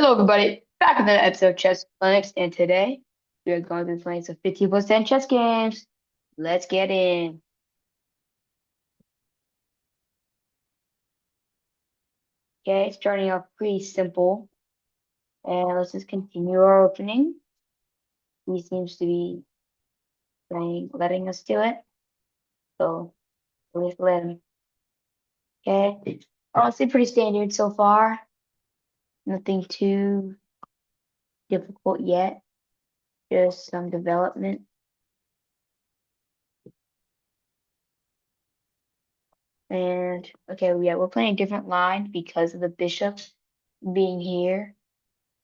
Hello, everybody. Back in another episode of Chess Clinics, and today we are going to be playing some 50% chess games. Let's get in. Okay, starting off pretty simple, and let's just continue our opening. He seems to be letting us do it, so let's let him. Okay, honestly, pretty standard so far. Nothing too difficult yet. Just some development. And okay, yeah, we're playing a different line because of the bishop being here.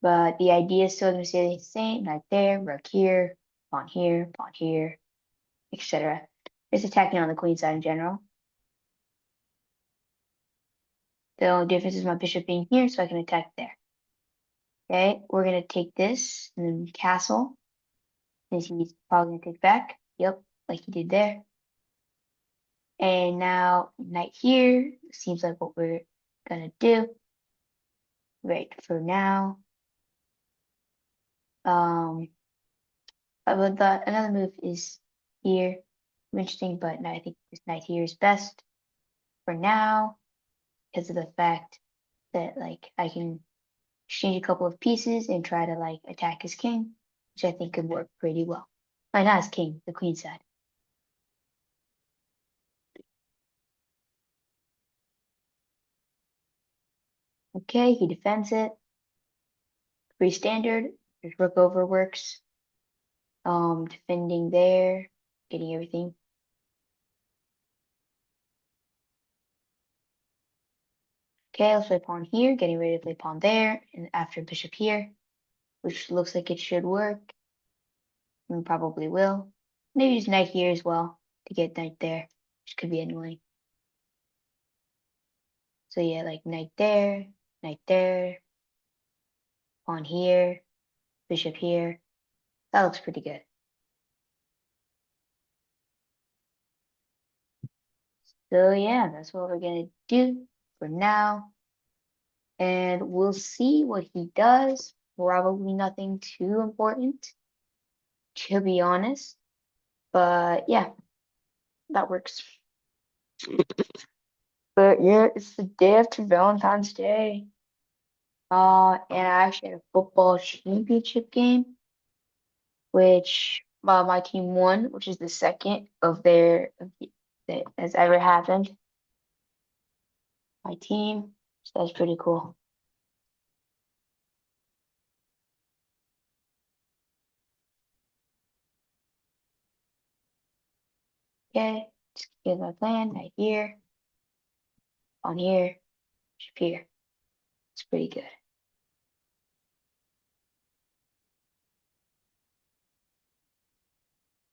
But the idea is still going to stay the same, right there, rook here, pawn here, etc. It's attacking on the queen side in general. The only difference is my bishop being here, so I can attack there. Okay, we're going to take this and then castle. Since he's probably going to take back. Yep, like he did there. And now knight here. Seems like what we're going to do. Right, for now. But another move is here. Interesting, but I think this knight here is best for now because of the fact that like I can exchange a couple of pieces and try to like attack his king, which I think could work pretty well. Not his king, the queen side. Okay, he defends it. Pretty standard. There's rook over works. Defending there, getting everything. Okay, let's play pawn here, getting ready to play pawn there, and after bishop here, which looks like it should work, and probably will. Maybe use knight here as well to get knight there, which could be annoying. So yeah, like knight there, pawn here, bishop here. That looks pretty good. So yeah, that's what we're gonna do for now. And we'll see what he does. Probably nothing too important, to be honest. But yeah, that works. But yeah, it's the day after Valentine's Day. And I actually had a football championship game, which my team won, which is the second that has ever happened. My team, so that's pretty cool. Okay, just get my plan right here, on here, here. It's pretty good.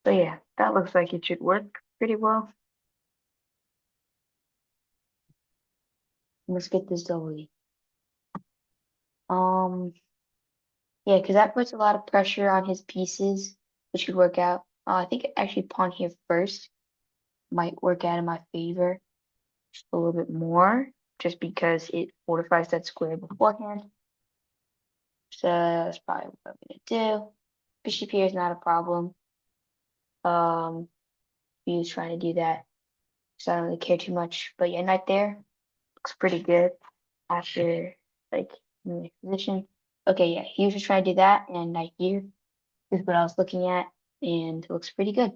So yeah, that looks like it should work pretty well. Let's get this W. Um, yeah, because that puts a lot of pressure on his pieces, which could work out. I think actually pawn here first might work out in my favor a little bit more, just because it fortifies that square beforehand. So that's probably what I'm gonna do. Bishop here is not a problem. He was trying to do that, so I don't really care too much. But yeah, knight there looks pretty good after like in the position. Okay, yeah, he was just trying to do that, and knight here is what I was looking at, and it looks pretty good.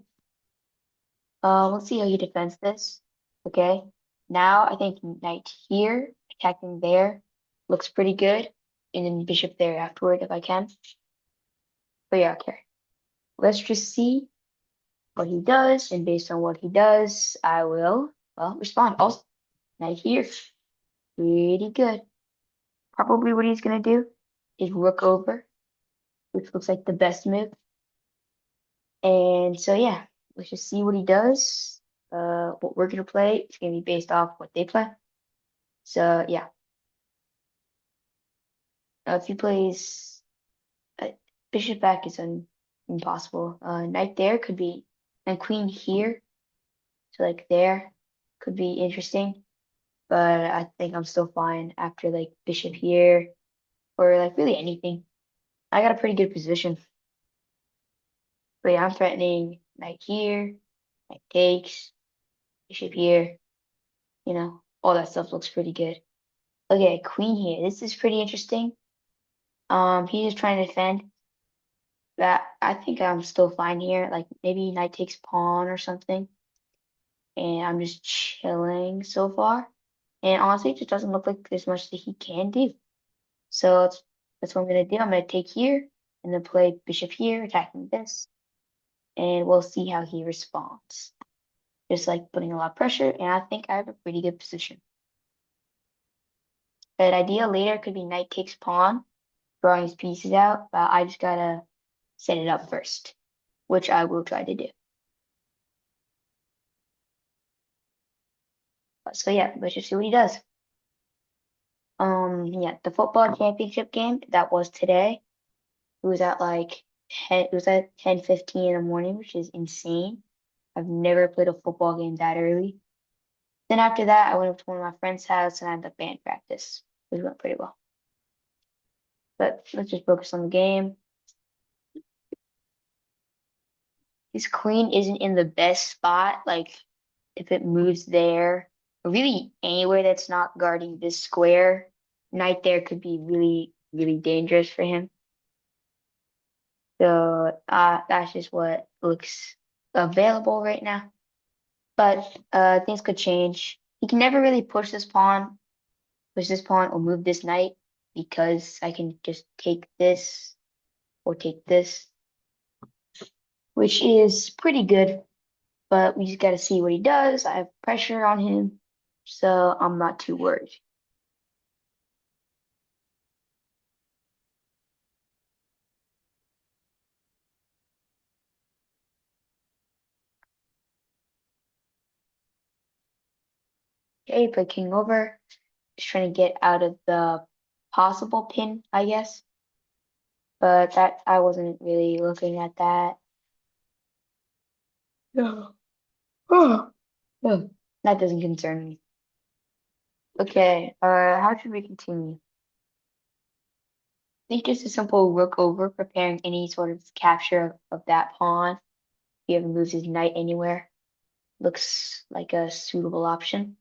Let's see how he defends this. Okay, now I think knight here, attacking there, looks pretty good, and then bishop there afterward if I can. But yeah, okay. Let's just see what he does, and based on what he does, I will, well, respond. Also, knight here, pretty good. Probably what he's gonna do is rook over, which looks like the best move. And so yeah, let's just see what he does. What we're gonna play is gonna be based off what they play. So yeah, if he plays uh, bishop back is impossible. Knight there could be, and queen here, so like there could be interesting. But I think I'm still fine after like bishop here, or like really anything. I got a pretty good position. But yeah, I'm threatening knight here, knight takes, bishop here, all that stuff looks pretty good. Okay, queen here. This is pretty interesting. He's just trying to defend. That I think I'm still fine here. Like maybe knight takes pawn or something. And I'm just chilling so far. And honestly, it just doesn't look like there's much that he can do. So that's what I'm gonna do. I'm gonna take here and then play bishop here, attacking this, and we'll see how he responds. Just like putting a lot of pressure, and I think I have a pretty good position. That idea later could be knight takes pawn, drawing his pieces out, but I just gotta set it up first, which I will try to do. So yeah, let's just see what he does. Yeah, the football championship game that was today. It was at like 10, it was at 10:15 in the morning, which is insane. I've never played a football game that early. Then after that, I went up to one of my friend's house and I had the band practice, which went pretty well. But let's just focus on the game. His queen isn't in the best spot. Like if it moves there, or really anywhere that's not guarding this square, knight there could be really, really dangerous for him. So that's just what looks available right now. But things could change. He can never really push this pawn or move this knight because I can just take this or take this, which is pretty good. But we just got to see what he does. I have pressure on him, so I'm not too worried. Okay, play king over. Just trying to get out of the possible pin, I guess. But that I wasn't really looking at that. No. Oh, no. That doesn't concern me. Okay, how should we continue? I think just a simple rook over, preparing any sort of capture of that pawn. If he ever moves his knight anywhere, looks like a suitable option.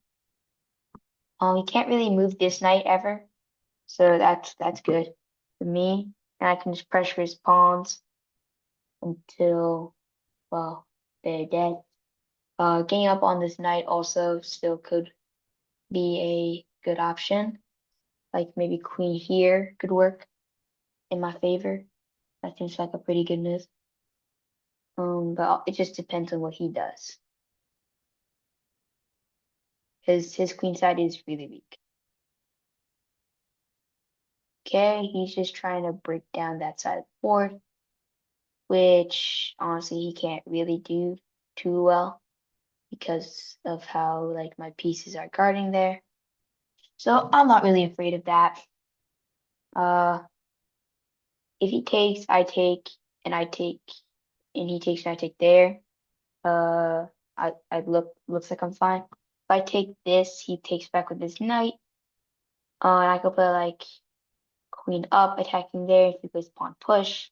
He can't really move this knight ever, so that's good for me. And I can just pressure his pawns until, well, they're dead. Getting up on this knight also still could be a good option. Like maybe queen here could work in my favor. That seems like a pretty good move. But it just depends on what he does. His queen side is really weak. Okay, he's just trying to break down that side of the board, which honestly he can't really do too well because of how like my pieces are guarding there. So I'm not really afraid of that. Uh, if he takes, I take, and I take, and he takes, and I take there. Uh, I looks like I'm fine. If I take this, he takes back with his knight. And I could play like queen up, attacking there. If he plays pawn push,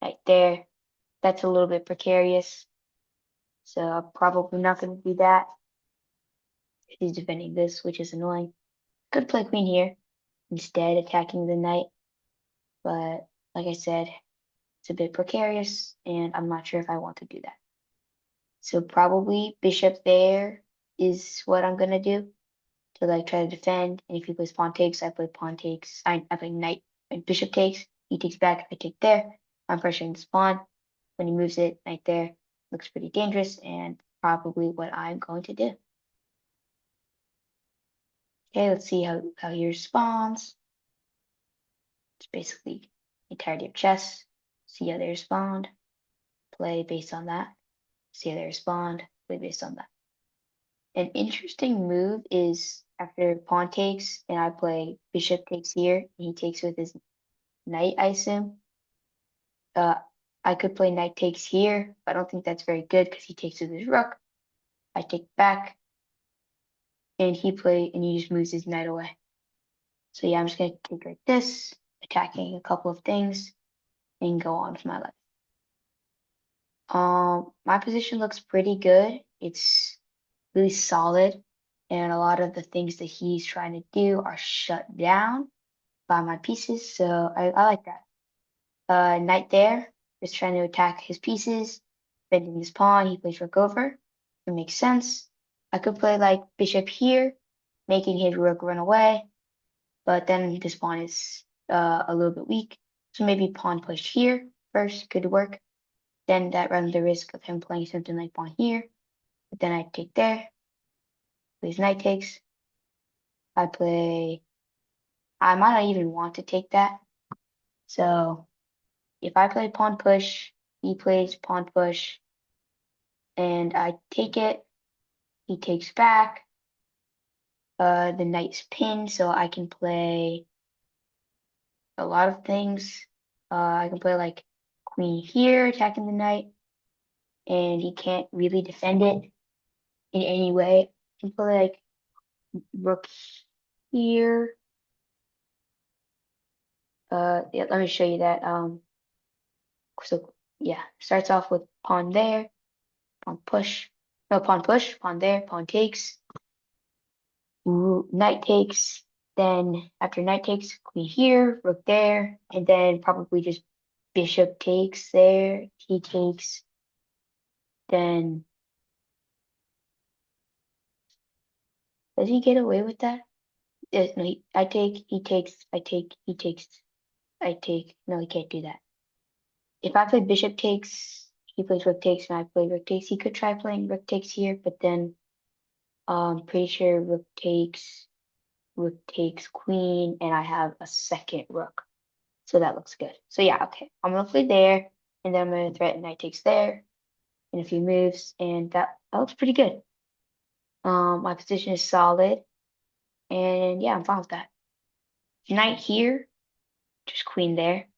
right there. That's a little bit precarious. So I'm probably not going to do that. He's defending this, which is annoying. Could play queen here instead, attacking the knight. But like I said, it's a bit precarious, and I'm not sure if I want to do that. So probably bishop there is what I'm gonna do to like try to defend. And if he plays pawn takes, I play pawn takes. I play knight and bishop takes. He takes back, I take there. I'm pressuring this pawn. When he moves it, knight there, looks pretty dangerous and probably what I'm going to do. Okay, let's see how he responds. It's basically the entirety of chess. See how they respond. Play based on that. See how they respond. Play based on that. An interesting move is after pawn takes and I play bishop takes here and he takes with his knight, I assume. Uh, I could play knight takes here, but I don't think that's very good because he takes with his rook. I take back and he just moves his knight away. So yeah, I'm just gonna take like this, attacking a couple of things, and go on with my life. My position looks pretty good. It's really solid, and a lot of the things that he's trying to do are shut down by my pieces, so I like that. Knight there is trying to attack his pieces, bending his pawn. He plays rook over. It makes sense. I could play like bishop here, making his rook run away, but then this pawn is a little bit weak. So maybe pawn push here first could work. Then that runs the risk of him playing something like pawn here. But then I take there, plays knight takes. I play, I might not even want to take that. So if I play pawn push, he plays pawn push, and I take it, he takes back. The knight's pinned, so I can play a lot of things. I can play like queen here, attacking the knight, and he can't really defend it in any way. I can play like rook here. Yeah, let me show you that. So yeah, starts off with pawn there, pawn push, no pawn push, pawn there, pawn takes, knight takes. Then after knight takes, queen here, rook there, and then probably just bishop takes there. He takes. Then does he get away with that? Yes, no, I take, he takes, I take, he takes, I take. No, he can't do that. If I play bishop takes, he plays rook takes, and I play rook takes. He could try playing rook takes here, but then pretty sure rook takes queen, and I have a second rook. So that looks good. So yeah, okay. I'm gonna play there, and then I'm gonna threaten knight takes there in a few moves, and that looks pretty good. My position is solid, and yeah, I'm fine with that. Knight here, just queen there.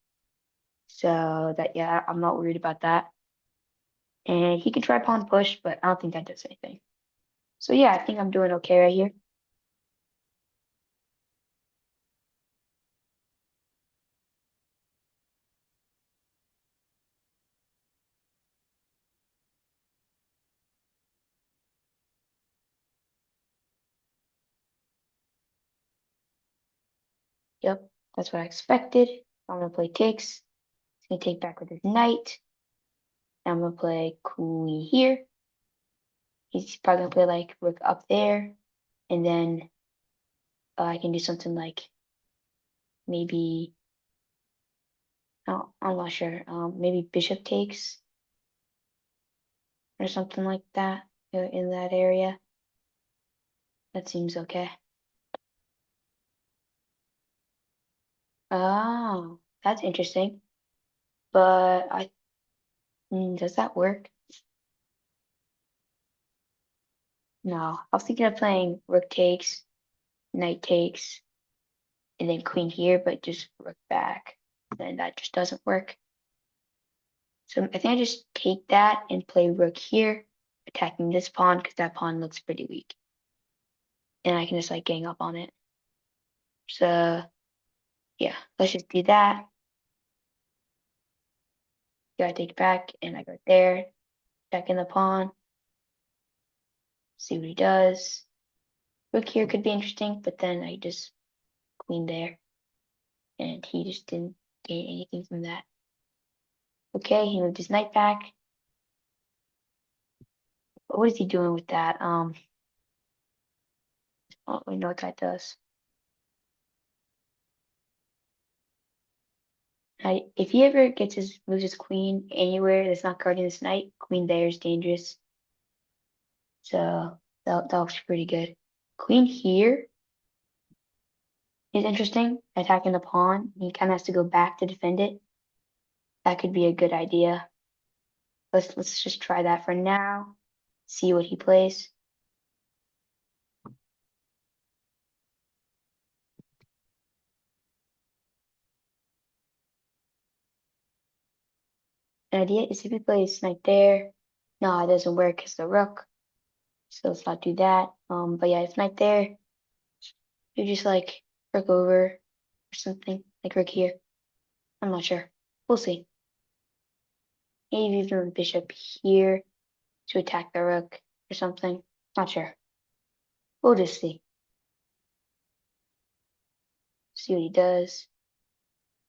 So that yeah, I'm not worried about that. And he can try pawn push, but I don't think that does anything. So yeah, I think I'm doing okay right here. Yep, that's what I expected. I'm gonna play takes. He's gonna take back with his knight. I'm gonna play queen here. He's probably gonna play like rook up there, and then I can do something like maybe I'm not sure. Maybe bishop takes or something like that in that area. That seems okay. Oh, that's interesting. But does that work? No, I was thinking of playing rook takes, knight takes, and then queen here, but just rook back. Then that just doesn't work. So I think I just take that and play rook here, attacking this pawn because that pawn looks pretty weak. And I can just like gang up on it. So yeah, let's just do that. Yeah, I take it back and I go there, attacking the pawn, see what he does. Rook here could be interesting, but then I just queen there, and he just didn't gain anything from that. Okay, he moved his knight back. But what is he doing with that? Oh, we know what that does. If he ever moves his queen anywhere that's not guarding this knight, queen there is dangerous. So that looks pretty good. Queen here is interesting, attacking the pawn. He kind of has to go back to defend it. That could be a good idea. Let's just try that for now. See what he plays. An idea is if he plays knight there. No, it doesn't work because the rook. So let's not do that. But yeah, if knight there, you just like rook over or something. like rook here. I'm not sure. We'll see. Maybe even bishop here to attack the rook or something. Not sure. We'll just see. See what he does.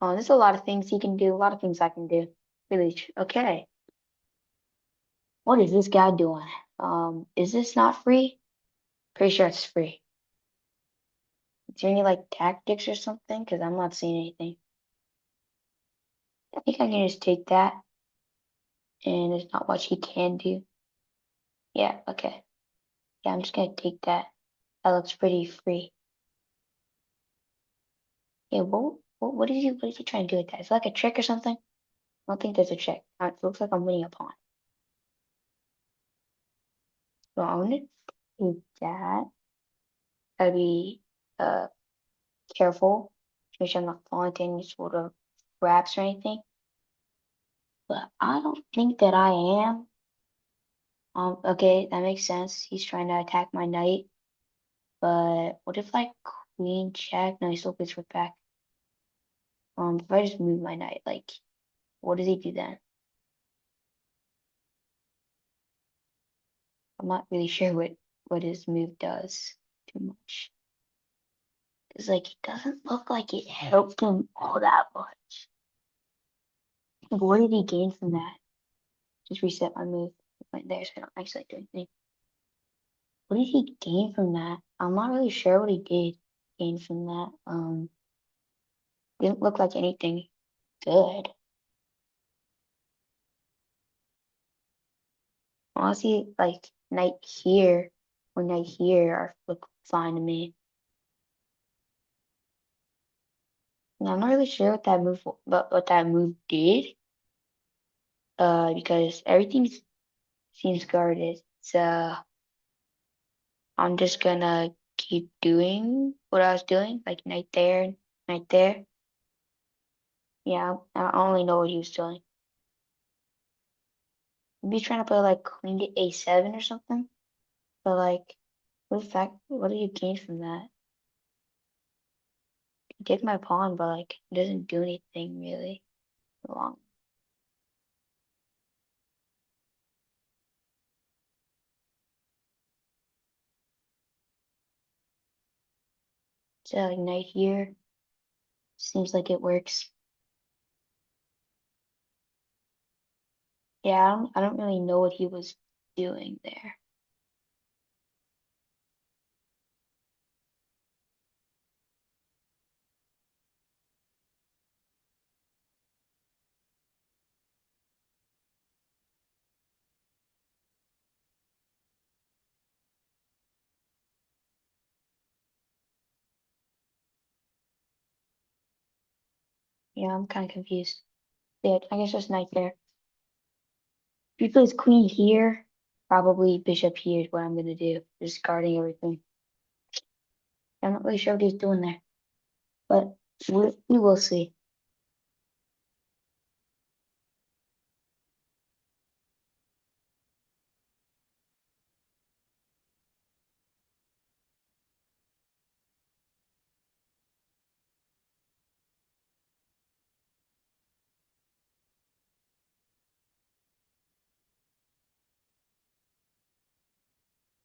Oh, there's a lot of things he can do. A lot of things I can do. Really. Okay. What is this guy doing? Is this not free? Pretty sure it's free. Is there any like tactics or something? Because I'm not seeing anything. I think I can just take that, and there's not much he can do. Yeah, okay. Yeah, I'm just gonna take that. That looks pretty free. Yeah, what is he trying to do with that? Is it like a trick or something? I don't think there's a trick. It looks like I'm winning a pawn. So I'm gonna do that. Gotta be uh careful. Make sure I'm not falling into any sort of traps or anything. But I don't think that I am. Okay, that makes sense. He's trying to attack my knight. But what if like queen check? No, he still gets rook back. If I just move my knight, like, what does he do then? I'm not really sure what his move does too much. Cause like it doesn't look like it helped him all that much. Like, what did he gain from that? Just reset my move. Went there, so I don't actually do anything. What did he gain from that? I'm not really sure what he did gain from that. Didn't look like anything good. Honestly, like knight here or knight here are look fine to me. And I'm not really sure what that move, but what that move did. Because everything seems guarded. So I'm just gonna keep doing what I was doing, like knight there, knight there. Yeah, I only know what he was doing. Maybe trying to play like queen to a7 or something. But like, what do you gain from that? You take my pawn, but like, it doesn't do anything really long. So like knight here seems like it works. Yeah, I don't really know what he was doing there. Yeah, I'm kind of confused. Yeah, I guess just knight there. If he plays queen here, probably bishop here is what I'm gonna do. Just guarding everything. I'm not really sure what he's doing there, but we will see.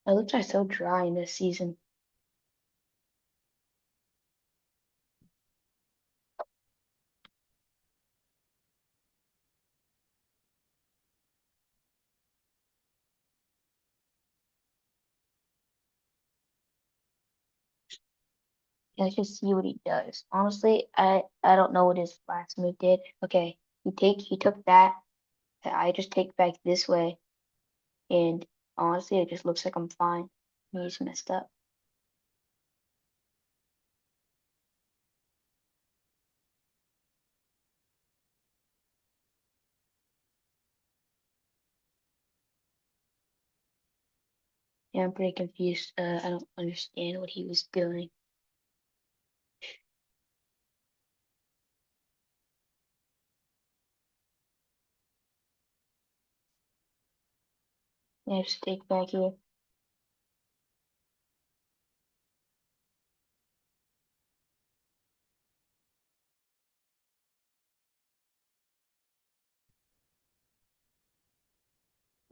It looks like so dry in this season. Let's just see what he does. Honestly, I don't know what his last move did. Okay, he took that. I just take back this way, and honestly, it just looks like I'm fine. He's messed up. Yeah, I'm pretty confused. I don't understand what he was doing. Yeah, just take back here.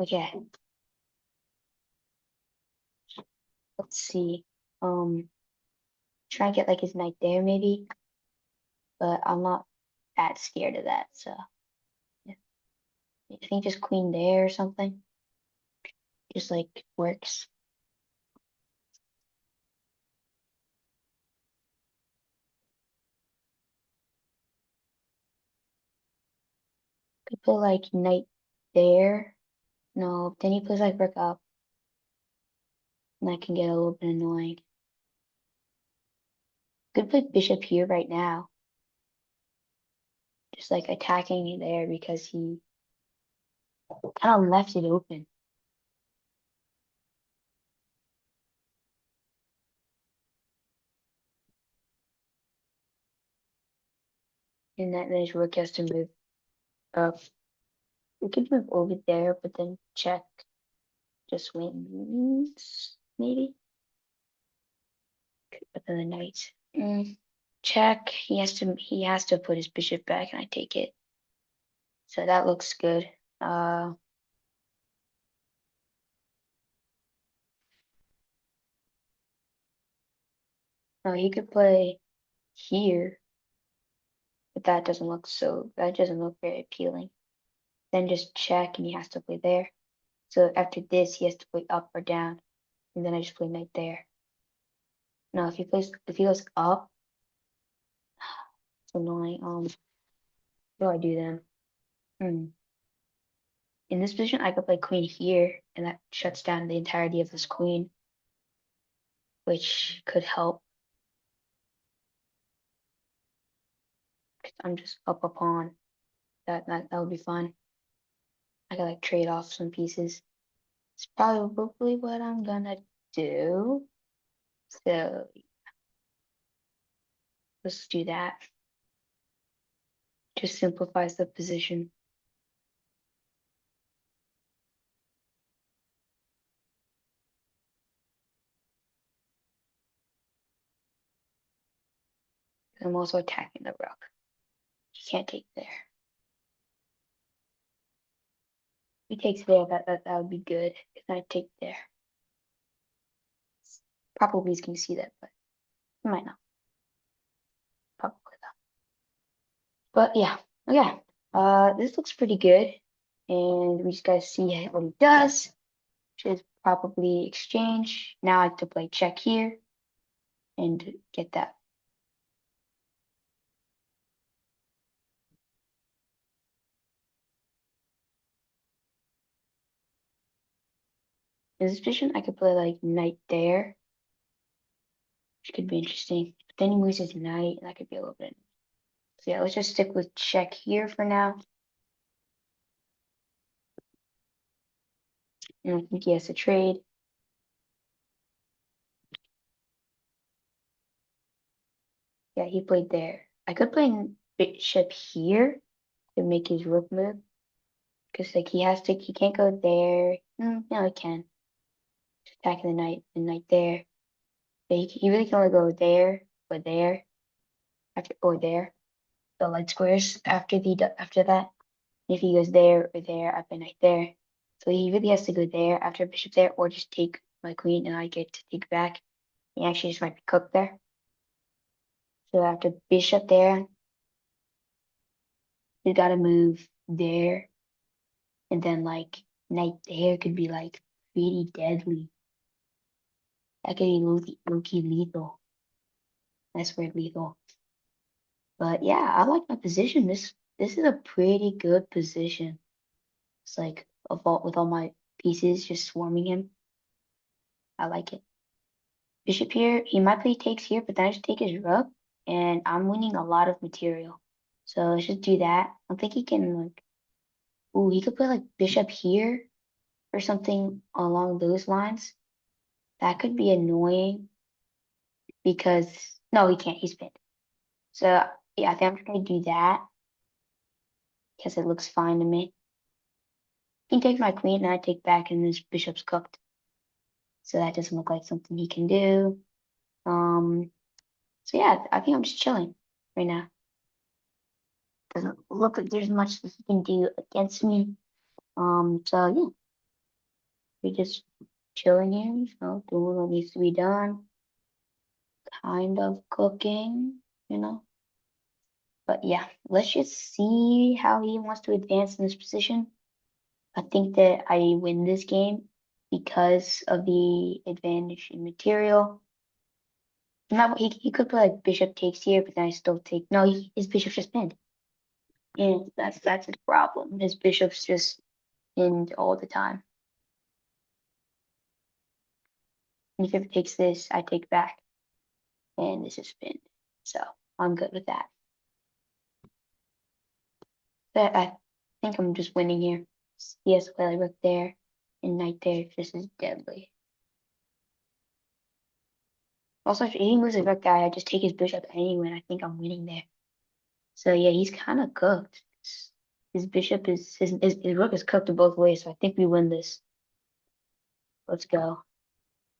Okay, let's see. Try and get like his knight there maybe, but I'm not that scared of that. So yeah. I think just queen there or something, just like works. Could put like knight there. No, then he puts like rook up, and that can get a little bit annoying. Could put bishop here right now, just like attacking you there because he kind of left it open. And that then his rook has to move up. We could move over there, but then check just wins, maybe. But then the knight. Check. He has to put his bishop back, and I take it. So that looks good. No, he could play here, but that doesn't look very appealing. Then just check, and he has to play there. So after this, he has to play up or down, and then I just play knight there. No, if he goes up, it's annoying. What do I do then? Hmm. In this position, I could play queen here, and that shuts down the entirety of this queen, which could help. I'm just up a pawn. That would be fun. I could like trade off some pieces. It's probably what I'm gonna do. So let's do that. Just simplifies the position. I'm also attacking the rook. He can't take there. If he takes there, that would be good. If I take there. Probably he's gonna see that, but he might not. Probably though. But yeah, okay. This looks pretty good. And we just gotta see what he does, which is probably exchange. Now I have to play check here and get that. In this position, I could play like knight there, which could be interesting. But then he moves his knight, and that could be a little bit. So yeah, let's just stick with check here for now. And I think he has to trade. Yeah, he played there. I could play bishop here to make his rook move. Because like he can't go there. No, he can. Just attacking the knight there. But he really can only go there or there or there. The light squares after that. If he goes there or there, I play knight there. So he really has to go there after bishop there, or just take my queen and I get to take back. He actually just might be cooked there. So after bishop there, you gotta move there, and then like knight there could be like pretty deadly. That could be low-key lethal. That's where lethal. But yeah, I like my position. This is a pretty good position. It's like a vault with all my pieces just swarming him. I like it. Bishop here, he might play takes here, but then I just take his rook, and I'm winning a lot of material. So let's just do that. I think he can like, ooh, he could play like bishop here or something along those lines. That could be annoying because no, he can't. He's pinned. So yeah, I think I'm just gonna do that because it looks fine to me. He can take my queen and I take back and this bishop's cooked. So that doesn't look like something he can do. So yeah, I think I'm just chilling right now. Doesn't look like there's much that he can do against me. So yeah. We're just chilling here, doing what needs to be done, kind of cooking. But yeah, let's just see how he wants to advance in this position. I think that I win this game because of the advantage in material. Not he could play like bishop takes here, but then I still take no. His bishop's just pinned, and that's his problem. His bishop's just pinned all the time. And if it takes this, I take back, and this is pinned. So I'm good with that. But I think I'm just winning here. He has to play like rook there and knight there. This is deadly. Also, if he moves a rook guy, I just take his bishop anyway, and I think I'm winning there. So yeah, he's kind of cooked. His bishop is his rook is cooked both ways, so I think we win this. Let's go.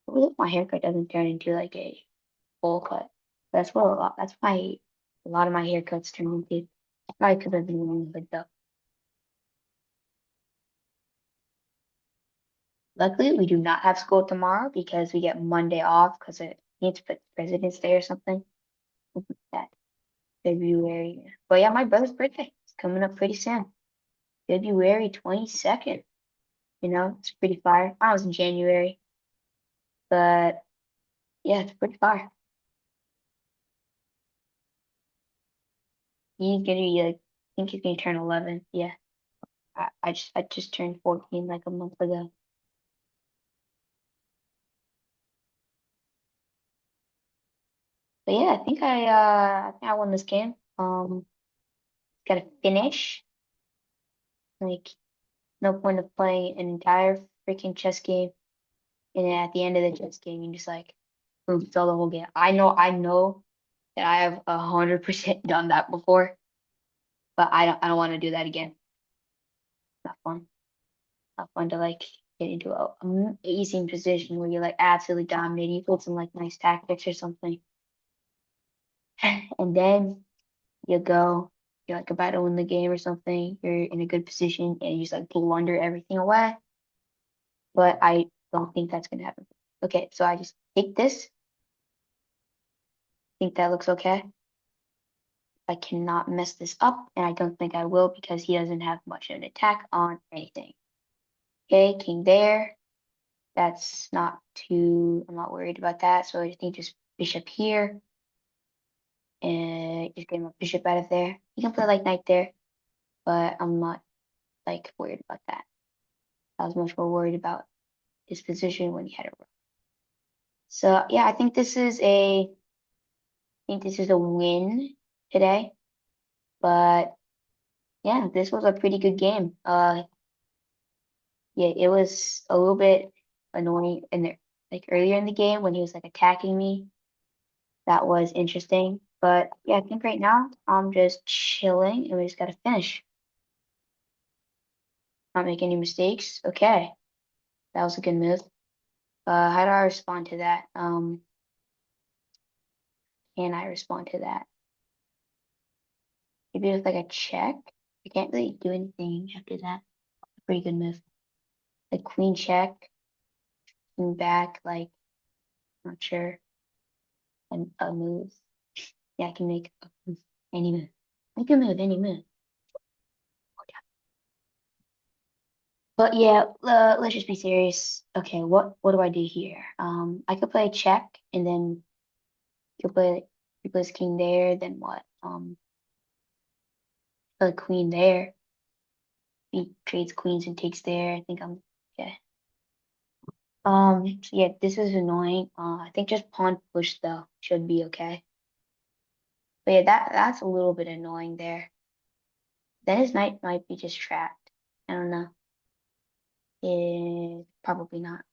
What if my haircut doesn't turn into like a bowl cut? That's what a lot. That's why a lot of my haircuts turn into. Probably because I've been wearing a hood though. Luckily, we do not have school tomorrow because we get Monday off because it's President's Day or something. That February. But yeah, my brother's birthday is coming up pretty soon. February 22nd. It's pretty fire. I was in January, but yeah, it's pretty fire. He's gonna be like, I think he's gonna turn 11. Yeah, I just turned 14 like a month ago. But yeah, I think I won this game. Gotta finish. Like, no point of playing an entire freaking chess game, and then at the end of the chess game, you just like boom, sell the whole game. I know that I have 100% done that before, but I don't want to do that again. Not fun. Not fun to like get into a amazing position where you're like absolutely dominating. You put some like nice tactics or something, and then you go. You're like about to win the game or something. You're in a good position and you just like blunder everything away. But I don't think that's gonna happen. Okay, so I just take this. Think that looks okay. I cannot mess this up, and I don't think I will because he doesn't have much of an attack on anything. Okay, king there. That's not too, I'm not worried about that. So I just need just bishop here and just get my bishop out of there. You can play like knight there, but I'm not like worried about that. I was much more worried about his position when he had a rook. So yeah, I think this is a win today. But yeah, this was a pretty good game. Yeah, it was a little bit annoying in there, like earlier in the game when he was like attacking me. That was interesting. But yeah, I think right now I'm just chilling and we just gotta finish. Not make any mistakes. Okay, that was a good move. How do I respond to that? Can I respond to that? Maybe it's like a check. I can't really do anything after that. Pretty good move. Like queen check, queen back, like not sure. And a move. Yeah, I can make a move. Any move. Make a move, any move. But yeah, let's just be serious. Okay, what do I do here? I could play check and then could play he plays king there, then what? Play queen there. He trades queens and takes there. I think I'm okay. So yeah, this is annoying. I think just pawn push though should be okay. But yeah, that's a little bit annoying there. Then his knight might be just trapped. I don't know. Probably not.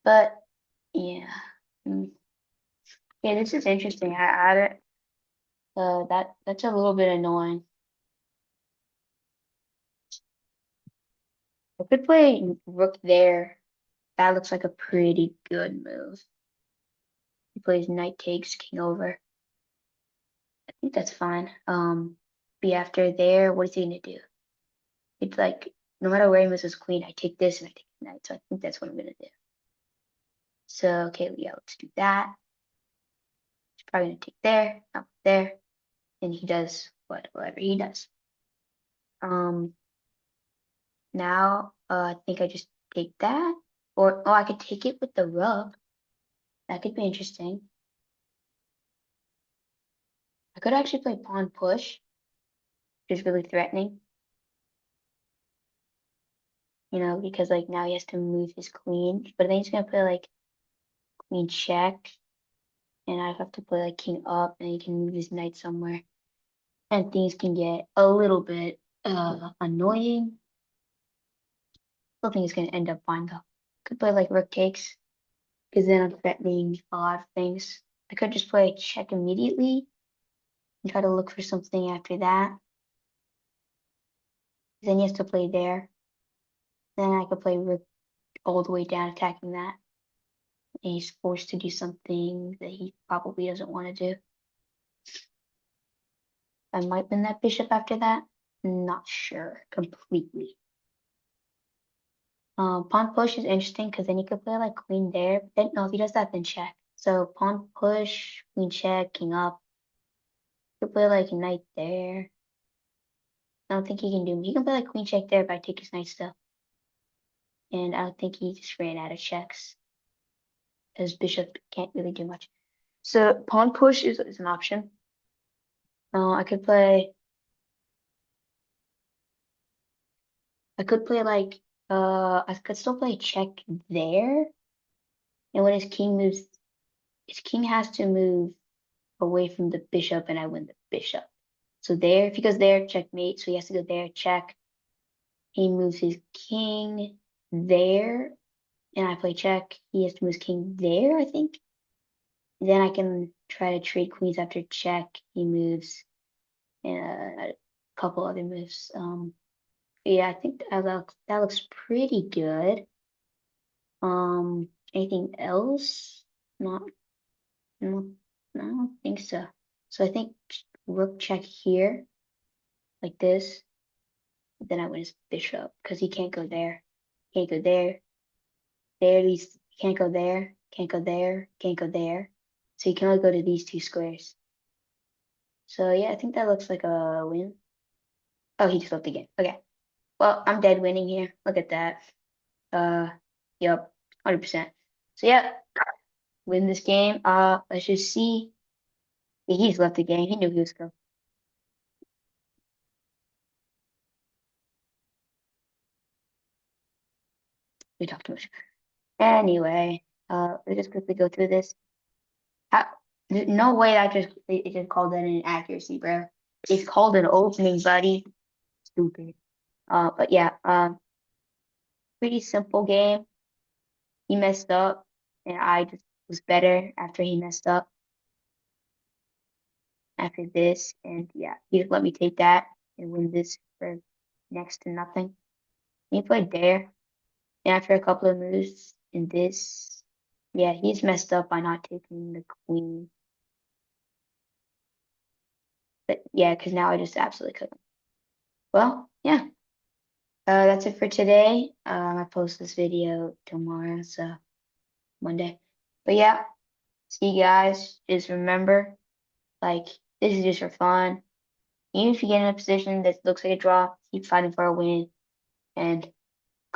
But yeah. Mm. Yeah, this is interesting. I don't that's a little bit annoying. I could play rook there. That looks like a pretty good move. He plays knight takes king over. I think that's fine. Be after there. What is he gonna do? It's like no matter where he moves his queen, I take this and I take the knight. So I think that's what I'm gonna do. So okay, yeah, let's do that. He's probably gonna take there, not there, and he does whatever he does. Now I think I just take that, or oh, I could take it with the rook. That could be interesting. I could actually play pawn push, which is really threatening. You know, because like now he has to move his queen, but then he's gonna play like queen check, and I have to play like king up, and he can move his knight somewhere, and things can get a little bit annoying. Still think it's gonna end up fine though. Could play like rook takes, because then I'm threatening a lot of things. I could just play check immediately and try to look for something after that. Then he has to play there. Then I could play rook all the way down, attacking that. And he's forced to do something that he probably doesn't want to do. I might win that bishop after that. Not sure completely. Pawn push is interesting because then you could play like queen there. But then no, if he does that, then check. So pawn push, queen check, king up. You could play like knight there. I don't think he can do. He can play like queen check there, but I take his knight still. And I don't think he just ran out of checks, as bishop can't really do much. So pawn push is an option. I could play. I could play like. I could still play check there. And when his king has to move away from the bishop, and I win the bishop. So there, if he goes there, checkmate. So he has to go there, check. He moves his king there, and I play check. He has to move his king there, I think. Then I can try to trade queens after check. He moves a couple other moves. Yeah, I think that looks pretty good. Anything else? Not, no, I don't think so. So I think rook check here, like this. Then I win his bishop because he can't go there. Can't go there. There, these can't go there. Can't go there. Can't go there. So you can only go to these two squares. So yeah, I think that looks like a win. Oh, he just left again. Okay. Well, I'm dead winning here. Look at that. Uh, yep, 100%. So yeah, win this game. Let's just see. Yeah, he's left the game. He knew he was going. We talked too much. Anyway, let's just quickly go through this. How, there's no way that it just called that an inaccuracy, bro. It's called an opening, buddy. Stupid. But yeah, pretty simple game. He messed up, and I just was better after he messed up after this, and yeah, he just let me take that and win this for next to nothing. He played there, and after a couple of moves in this, yeah, he's messed up by not taking the queen. But yeah, because now I just absolutely cook him. Well, yeah. That's it for today. I post this video tomorrow, so Monday. But yeah, see you guys. Just remember, like, this is just for fun. Even if you get in a position that looks like a draw, keep fighting for a win. And